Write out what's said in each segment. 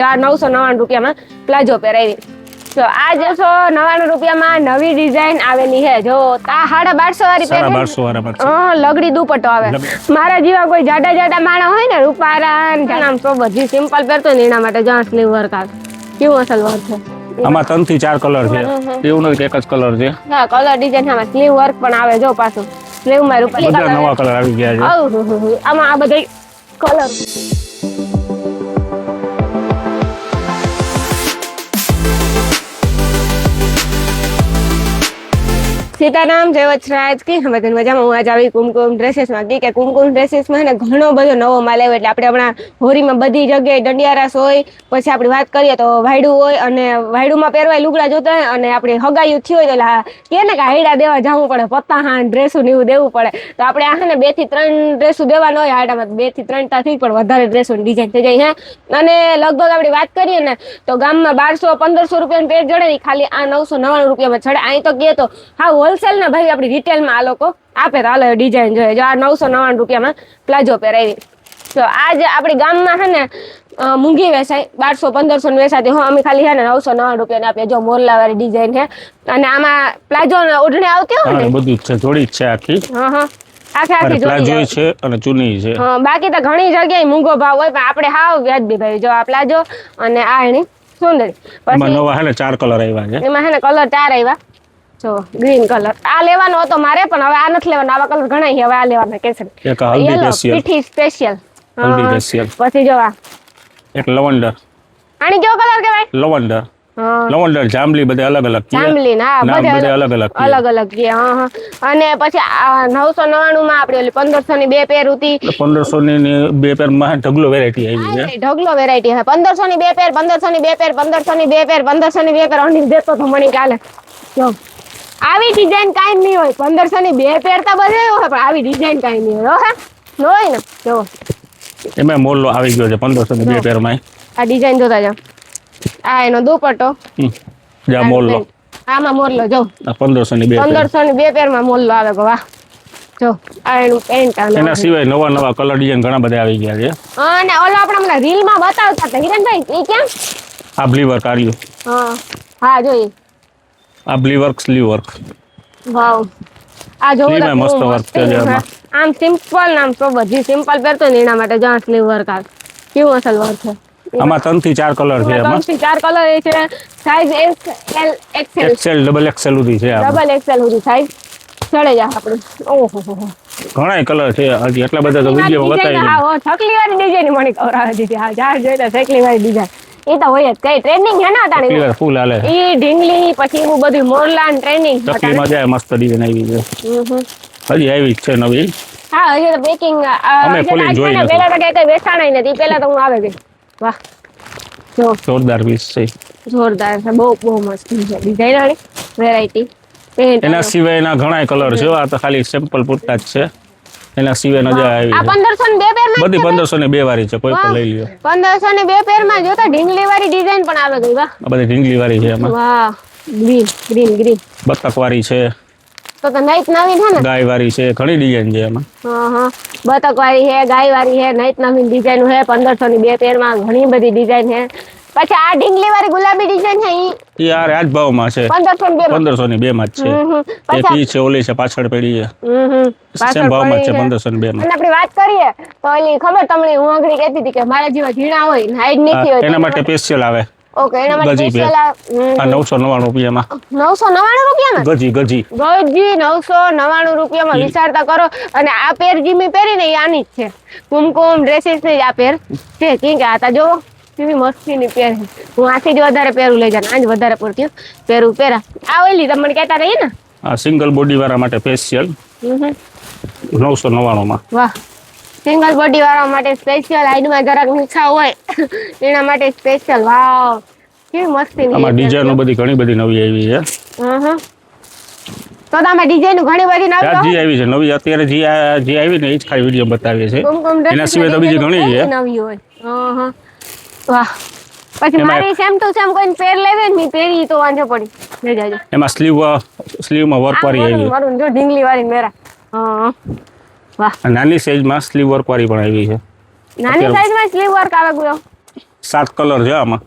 ₹999 માં પ્લાઝો પહેરાવી તો આ 999 રૂપિયામાં નવી ડિઝાઇન આવેલી છે જો આ 1250 વાળી લગડી દુપટ્ટો આવે મારા જેવા કોઈ જાડા માણા હોય ને રૂપારા આમ તો બધી સિમ્પલ પહેરતો ને એના માટે જો સ્લીવ વર્ક આવે કેવું અસલ વર્ક છે આમાં 3 થી 4 કલર છે એવું નથી એક જ કલર છે હા કલર ડિઝાઇન આમાં સ્લીવ વર્ક પણ આવે જો પાછું સ્લીવ માં રૂપારી બધા નવા કલર આવી ગયા છે આમાં આ બધા કલર સીતારામ જય વચરાજ કી બધા મજામાં હું આજ આવી કુમકુમ ડ્રેસીસમાં કે કુમકુમ ડ્રેસીસમાં ને ઘણો બધો નવો માલ આવ્યો એટલે આપણે હમણાં હોરીમાં બધી જગ્યાએ દંડિયારાસ હોય પછી આપણે વાત કરીએ તો વાયડું હોય અને વાયડુમાં પહેરવાય લુગડા જોતા હોય અને આપણે હગાયું થયું હોય તો કે ને કે હાયડા દેવા જવું પડે પત્તાહાન ડ્રેસું ને એવું દેવું પડે તો આપણે આ ને 2 થી 3 ડ્રેસું દેવાના હોય હાયડામાં 2 થી 3 તાથી પણ વધારે ડ્રેસોની ડિઝાઇન થઈ જાય હે અને લગભગ આપણે વાત કરીએ ને તો ગામમાં 1200-1500 રૂપિયાની પેર જડે ને ખાલી આ 999 રૂપિયામાં ચડે અહીં તો કહે તો હા હોલસેલ ના ભાઈ આપણી રિટેલ માં આ લોકો આપે તો હાલો ડિઝાઇન જોઈએ જો આ 999 રૂપિયામાં પ્લાઝો પહેરાવી તો આજ આપણી ગામમાં છે ને મૂંગી વેચાય 1200-1500 ની વેચાતી હો અમે ખાલી છે ને 999 રૂપિયા આપીએ જો મોરલા વાળી ડિઝાઇન છે અને આમાં પ્લાઝો ઓઢણી આવતી હોય ને બધું છે જોડી છે આખી આખી પ્લાઝો છે અને ચુની છે બાકી તો ઘણી જગ્યાએ મૂંગો ભાવ હોય પણ આપણે હાવ વ્યાજબી ભાઈ જો આ પ્લાઝો અને આ એની સુંદરી પછી નવા છે ને 4 કલર આવ્યા છે એમાં છે ને કલર 4 આવ્યા જો ગ્રીન કલર આ લેવાનો હતો મારે પણ હવે આ નથી લેવાનો આવા કલર ઘણા છે હવે આ લેવાના કેસરી એક હલ્દી સ્પેશિયલ પીઠી સ્પેશિયલ હલ્દી સ્પેશિયલ પછી જો આ એક લવંડર આની કેવો કલર કહેવાય લવંડર લવંડર જાંબલી બધે અલગ અલગ છે જાંબલી ના બધે અલગ અલગ છે અને પછી 999 માં આપણે ઓલી 1500 ની બે પેર હતી 1500 ની બે પેર માં ઢગલો વેરાયટી આવી છે ઢગલો વેરાયટી છે 1500 ની બે પેર 1500 ની બે પેર 1500 ની બે પેર 1500 ની બે પેર અની દેતો તો મણી કાલે જો આવી ડિઝાઇન કાઈ નહીં હોય 1500 ની બે પેર તો બધે હોય પણ આવી ડિઝાઇન કાઈ નહીં હોય હે ન હોય ને જો એમાં મોલ્લો આવી ગયો છે 1500 ની બે પેર માં આ ડિઝાઇન જોતા જાવ આ એનો દુપટ્ટો જા મોલ્લો આમાં મોલ્લો જો 1500 ની બે 1500 ની બે પેર માં મોલ્લો આવે ગો વાહ જો આ એનું પેન્ટ આવે એના સિવાય નવા કલર ડિઝાઇન ઘણા બધા આવી ગયા છે અને ઓલો આપણે મને રીલ માં બતાવતા હતા હિરણભાઈ એ કેમ આ બ્લી વર્ક આર્યું હા જોઈએ આ બ્લી વર્ક સ્લીવ વર્ક વાવ આ જો મસ્ત વર્ક છે આમ સિમ્પલ નામ તો બધી સિમ્પલ પહેરતો ને એના માટે જો સ્લીવ વર્ક આવે કેવું અસલ વર્ક છે આમાં 3 થી 4 કલર છે એમાં 3 થી 4 કલર એ છે size L XL double XL સુધી છે ડબલ એક્સેલ સુધી સાઈઝ ચડે જા આપણે ઓહો ઘણા કલર છે હજી એટલા બધા તો વિડિયોમાં બતાવી હા ઓ છકલી વાળી ડિઝાઇન મને કવરાવે દીધી હા જાર જોઈતા છકલી વાળી ડિઝાઇન એ તો હોય જ કઈ ટ્રેન્ડિંગ છે ને અટાણી ક્લિયર ફૂલ હાલે ઈ ઢીંગલી પછી એવું બધું મોરલાન ટ્રેન્ડિંગ છકલીમાં જાય મસ્ત ડિઝાઇન આવી છે હજી આવી છે નવી હા હજી તો પેકિંગ અમે ખોલીને જોઈ નથી પહેલા તો કઈ વેચાણાય નથી પહેલા તો હું આવે ગઈ વાહ જો જોરદાર પીસ છે જોરદાર છે બહુ મસ્ત છે ડિઝાઇન વાળી વેરાયટી એના સિવાયના ઘણા કલર છે આ તો ખાલી સેમ્પલ પૂરતા જ છે એના સિવાય નજર આવી આ 1500 ની બે પેર માં બધી 1500 ની બે વાળી છે કોઈ પણ લઈ લ્યો 1500 ની બે પેર માં જોતા ઢીંગલી વાળી ડિઝાઇન પણ આવે ગઈ વાહ આ બધી ઢીંગલી વાળી છે એમાં વાહ ગ્રીન બતક વાળી છે તો નાઈટ નવીન છે ને ગાય વાળી છે ઘણી ડિઝાઇન છે એમાં બતક વાળી છે ગાય વાળી છે નાઈટ નવીન ડિઝાઇન છે 1500 ની બે પેર માં ઘણી બધી ડિઝાઇન છે પછી આ ઢીંગલી વાળી ગુલાબી ડિઝાઇન છે ઈ યાર આજ ભાવમાં છે 1500 ની બે માં જ છે એક ઈ છે ઓલી છે પાછળ પડી છે સેમ ભાવમાં છે 1500 ની બે માં અને આપણે વાત કરીએ તો ઓલી ખબર તમને હું આગળ કહેતી હતી કે મારા જેવા ઝીણા હોય હાઈટ નથી હોય એના માટે સ્પેશિયલ આવે ઓકે એના માટે સ્પેશિયલ આ 999 રૂપિયામાં 999 રૂપિયામાં ગજી 999 રૂપિયામાં વિચારતા કરો અને આ પેર જીમી પહેરીને એ આની જ છે કુમકુમ ડ્રેસીસ ની આ પેર છે કે આતા જો કેવી મસ્તી ની પેર હું આથી જ વધારે પહેરું લઈ જાને આજ વધારે પડતી પહેરું પહેરા આ ઓલી તમને કહેતા રહી ને આ સિંગલ બોડી વાળા માટે સ્પેશિયલ 999 માં વાહ સિંગલ બોડી વાળા માટે સ્પેશિયલ હાઈડમાં જરાક નીચા હોય એના માટે સ્પેશિયલ વાવ કેવી મસ્તી ની આમાં ડિઝાઇનો બધી ઘણી બધી નવી આવી છે તો તમે ડિઝાઇન ઘણી બધી નવી આવી છે નવી અત્યારે જે આવી ને એ જ ખાલી વિડિયો બતાવીએ છે એના સિવાય તો બીજી ઘણી છે નવી હોય વાહ પછી મારી સેમ ટુ સેમ કોઈ પેર લેવે ને પેરી તો વાંધો પડી લઈ જાજો એમાં સ્લીવમાં વર્ક વાળી આવી મારું જો ઢીંગલી વાળી મેરા વાહ નાની સાઈઝમાં સ્લીવ વર્ક વાળી પણ આવી છે નાની સાઈઝમાં સ્લીવ વર્ક આવે ગયો 7 કલર છે આમાં.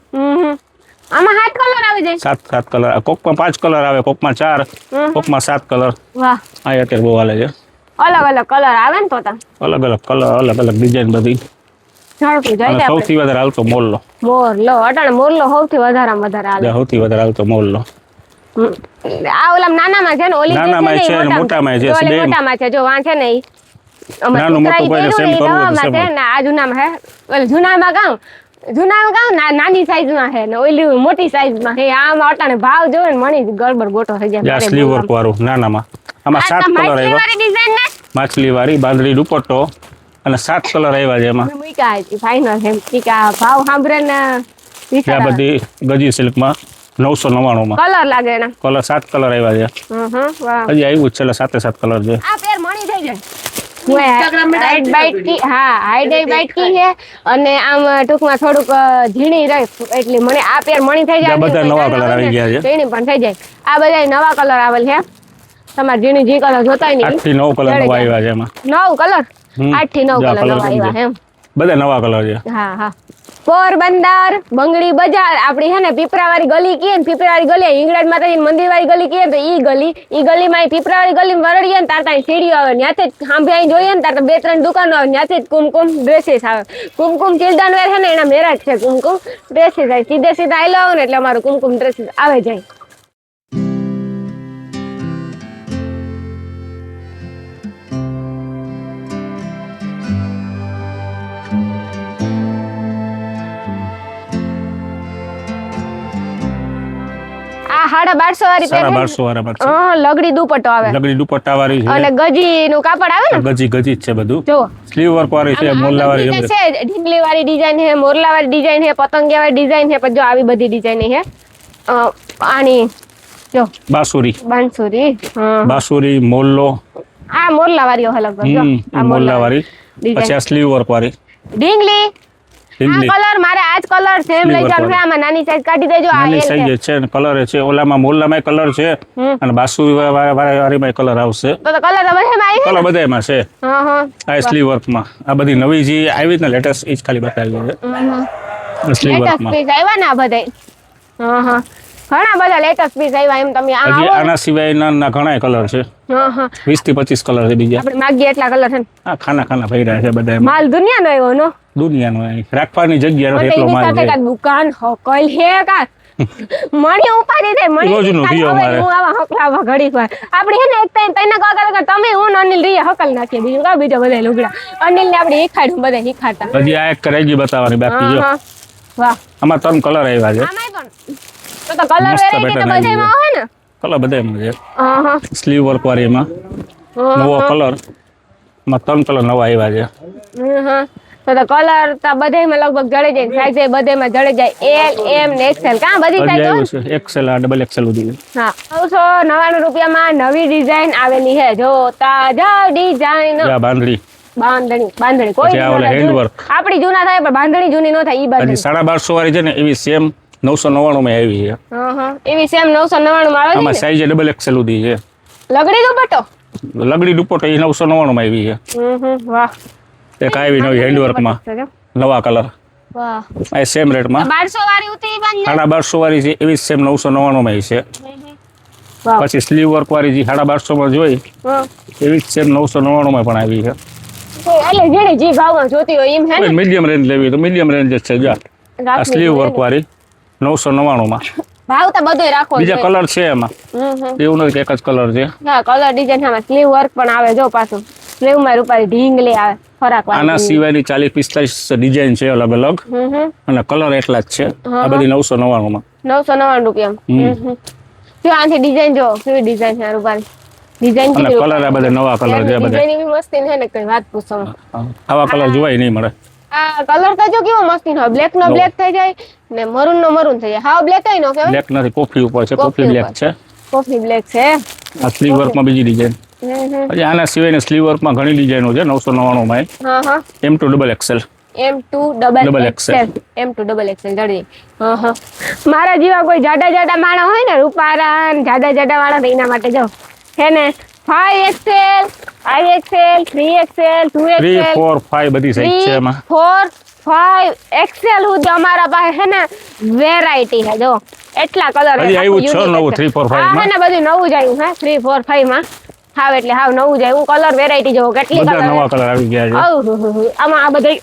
આમાં 7 કલર આવી જાય. 7 કલર. કોકમાં 5 કલર આવે, કોકમાં 4, કોકમાં 7 કલર. વાહ, આ અત્યારે બહુ હાલે છે. અલગ અલગ કલર આવે ને તો અલગ અલગ કલર, અલગ અલગ ડિઝાઇન બધી. ઝડપી જાય અને સૌથી વધારે હાલતો મોરલો. મોરલો અટાણે મોરલો સૌથી વધારેમાં વધારે હાલે. સૌથી વધારે હાલતો મોરલો. આ ઓલા નાનામાં છે ને, ઓલી નાનામાં છે ને મોટામાં છે. ઓલી મોટામાં છે, જો વાં છે ને ઈ નાનું મોટું કોઈને સેમ કરવું છે ને. આ જૂનામાં હે, ઓલી જૂનામાં ગાઉં નાની સાઈઝમાં હે ને ઓલી મોટી સાઈઝમાં હે. આમાં અટાણે ભાવ જોવે ને મણી ગડબડ ગોટો થઈ જાય. સ્લીવ વર્ક વાળું નાનામાં. આમાં 7 કલર આવ્યા. માછલી વાળી બાંધણી દુપટ્ટો અને 7 કલર આવ્યા છે એમાં. મૂકા હતી ફાઇનલ એમ કે ભાવ સાંભળે ને આ બધી ગજી સિલ્કમાં 999 માં કલર લાગે એના. કલર 7 કલર આવ્યા છે. વાહ, હજી આવ્યું છે એટલે 7 કલર છે. આ પેર મણી થઈ જાય. હાઈટ બાઈટ કી, હા હાઈટ બાઈટ કી છે અને આમ ટૂંકમાં થોડુંક ઝીણી રહે એટલે મને આ પેર મણી થઈ જાય. બધા નવા કલર આવી ગયા છે. ઝીણી પણ થઈ જાય. આ બધા નવા કલર આવેલ છે. તમારે ઝીણી જે કલર જોતાય નહીં 8 થી 9 કલર નવા આવ્યા છે એમાં. 9 કલર 8 થી 9 કલર નવા આવ્યા એમ. બધા નવા કલર છે. હા હા. પોરબંદર બંગડી બજાર આપડી હે ને પીપરાવાળી ગલી કીએ ને, પીપરાવાળી ગલી હિંગળાજ માતાજી મંદિર વાળી ગલી કીએ તો ઈ ગલીમાં પીપરાવાળી ગલી વરડીએ ને તાર સીડીઓ આવે, ત્યાંથી જ સાંભળાઈ જોઈએ ને તાર 2-3 દુકાનો આવે, ત્યાંથી જ કુમકુમ ડ્રેસીસ આવે. કુમકુમ ચિલ્ડ્રન વેર છે ને એના મેરા જ છે કુમકુમ ડ્રેસીસ આવે. સીધે સીધા આવેલા આવો ને એટલે અમારું કુમકુમ ડ્રેસીસ આવે જાય. આ 1250 વાળી પેર 1250 વાળા છે. લગડી દુપટ્ટો આવે. લગડી દુપટ્ટા વાળી છે અને ગજી નું કાપડ આવે ને. ગજી જ છે બધું. જો સ્લીવ વર્ક વાળી છે, મોરલા વાળી છે, ઢીંગલી વાળી ડિઝાઇન છે, મોરલા વાળી ડિઝાઇન છે, પતંગિયા વાળી ડિઝાઇન છે. પણ જો આવી બધી ડિઝાઇન છે. આની જો બાંસુરી બાંસુરી મોરલો. આ મોરલા વાળી અલગ જો આ મોરલા વાળી. પછી આ સ્લીવ વર્ક વાળી ઢીંગલી. આ કલર મારે આજ કલર સેમ લઈ જવાનું છે. આમાં નાની સાઈઝ કાઢી દેજો. આ નાની સાઈઝ છે ને કલર છે. ઓલામાં મોરલામાં કલર છે અને બાંસુરી વાળીમાં કલર આવશે. તો કલર બધામાં આવી કલર બધામાં છે. આ સ્લીવ વર્કમાં આ બધી નવી જે આવી ને લેટેસ્ટ ઈ જ ખાલી બતાવી છે. સ્લીવ વર્કમાં પીસ આવ્યા ને આ બધા. ઘણા બધા લેટેસ્ટ પીસ આવ્યા એમ. તમે આના સિવાય ના ઘણા કલર છે. 20 થી 25 કલર છે બીજા. આપણે માગીએ એટલા કલર છે. આ ખાના ભર્યા છે બધા. માલ દુનિયાનો આવ્યો નો. દુનિયાનો રાખવાની જગ્યા નથી એટલો માલ છે. દુકાન હોકલ હે કા મણી ઉપાડી દે. મણી રોજનું થયો અમારે. હું આવા હકલાવા ઘડીક વાર આપડી હે ને એક તઈને કાકા તમે હું અનિલ રીયા હકલ નાખી બીજું કા બીજો બધા લુગડા અનિલ ને આપણે હિખાડું બધા હિખાતા. હજી આ એક કરેજી બતાવવાની બાકી જો. વાહ, આમાં 3 કલર આવ્યા છે. આમાંય પણ તો કલર વેરાયટી તો બધામાં આવે ને. કલર બધામાં છે. સ્લીવ વર્ક વાળી એમાં નવો કલર માં 3 કલર નવા આવ્યા છે. તો કલર તો બધામાં લગભગ જડે જાય. સાઈઝ બધામાં જડે જાય. એલ એમ ને એક્સેલ કા બધી સાઈઝ છે. એક્સેલ આ ડબલ એક્સેલ સુધી. હા 999 રૂપિયામાં નવી ડિઝાઇન આવેલી છે. જો તાજા ડિઝાઇન. બાંધણી કોઈ આપડી જૂના થાય પણ બાંધણી જૂની ન થાય. ઈ બાંધણી 1250 વાળી છે ને એવી સેમ 999 માં આવી છે. એવી સેમ 999 માં આવે છે. આમાં સાઈઝ ડબલ એક્સેલ સુધી છે. લગડી દુપટ્ટો એ 999 માં આવી છે. વાહ, એક આવી નવી હેન્ડવર્ક માં નવા કલર. વાહ, આ સેમ રેટ માં 1200 વાળી ઉતરી બાંધ 1250 વાળી છે એવી સેમ 999 માં છે. પછી સ્લીવ વર્ક વાળી જે 1250 માં જોઈ એવી સેમ 999 માં પણ આવી છે. એટલે જેને જે ભાવમાં જોતી હોય એમ હે ને. મીડિયમ રેન્જ લેવી તો મીડિયમ રેન્જ જ છે. જો આ સ્લીવ વર્ક વાળી 999 માં. ભાવ તો બધોય રાખો. બીજા કલર છે એમાં. એવું નથી કે એક જ કલર છે. હા, કલર ડિઝાઇન આમાં સ્લીવ વર્ક પણ આવે જો પાછું. સ્લીવ માં રૂપારી ઢીંગલી આવે ફરાક વાળી. આના સિવાયની 40-45 ડિઝાઇન છે અલગ અલગ અને કલર એટલા જ છે. આ બધી 999 માં. 999 રૂપિયામાં. જો આથી ડિઝાઇન જો કેવી ડિઝાઇન છે રૂપારી. ડિઝાઇન અને કલર આ બધા નવા કલર છે. બધા ડિઝાઇન એવી મસ્તી છે ને કઈ વાત પૂછો. આવા કલર જોવાય નહીં મળે. આ કલર તો જો કેવો મસ્તી હોય. બ્લેક નો બ્લેક થઈ જાય ને મરૂન નો મરૂન થઈ જાય. હાવ બ્લેક કઈ નો કહેવાય. બ્લેક નથી, કોફી ઉપર છે. કોફી બ્લેક છે. કોફી બ્લેક છે. આ સ્લીવ વર્ક માં બીજી ડિઝાઇન. પછી આના સિવાયના સ્લીવ વર્ક માં ઘણી ડિઝાઇનો છે 999 માં. M2 double XL. M2 double XL જડી. મારા જેવા કોઈ જાડા માણસ હોય ને રૂપારા જાડા વાળા એના માટે જો હે ને 5XL 5XL 3XL 2XL 3 4 5 બધી સાઈઝ છે એમાં. 4 5XL સુધી અમારા પાસે છે ને વેરાયટી છે જો એટલા કલર હજી આવ્યું છે નવું 3 4 5 હા માં ને બધું નવું જ આવ્યું હે 3 4 5 માં હાવ એટલે હાવ નવું જ આવ્યું કલર વેરાયટી જો કેટલી બધા નવા કલર કલર આવી ગયા છે આમાં આ બધા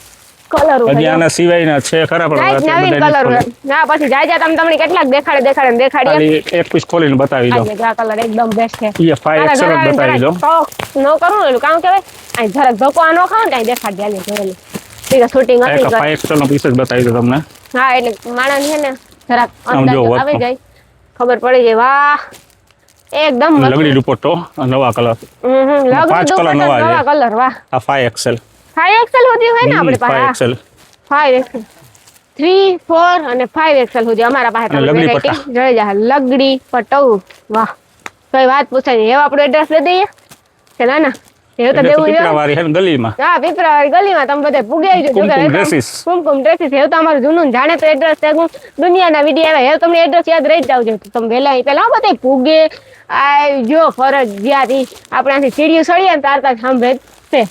કલર હજી આના સિવાયના છે ખરા પણ નવીન કલર ના પછી જાય તમને કેટલાક દેખાડી ખાલી એક પીસ ખોલીને બતાવી દો આ કલર એકદમ બેસ્ટ છે એ 5XL જ બતાવી દો નો કરું એનું કામ કહેવાય આ જરાક ધક્કો આ નો ખાવ ને દેખાડી આલે જોયેલું ઠીક શૂટિંગ એક હતી 5XL નો પીસ જ બતાવી દો તમને હા એટલે માણસ છે ને જરાક આમ જો અંદાજ આવી જાય ખબર પડી જાય વાહ એકદમ મસ્ત. લગડી દુપટ્ટો નવા કલર લગડી 5 કલર દુપટ્ટો નવા નવા કલર વાહ આ 5XL 5XL સુધી હોય ને આપણે પાસે 5XL 5XL 3 4 અને 5XL સુધી અમારા પાસે અને તમે લગડી વેરાયટી જઈ જા લગડી પટો વાહ કઈ વાત પૂછાય હવે આપણું એડ્રેસ દે દઈએ કે ના ના એવું તો દેવું છે પીપળાવાળી છે ને ગલીમાં હા પીપળાવાળી ગલીમાં તમે બધે પૂગે આવજો કુમકુમ ડ્રેસીસ કુમકુમ ડ્રેસીસ એવું તો અમારું જૂનું જાણે તો એડ્રેસ છે દુનિયાના વિડીયો આવે એવું તમને એડ્રેસ યાદ રહી જ જાવજો તમે વહેલા પેલા બધે પૂગે આવજો ફરજિયાત આપણાથી સીડીયું સળીએ ને તારતા સાંભળે છે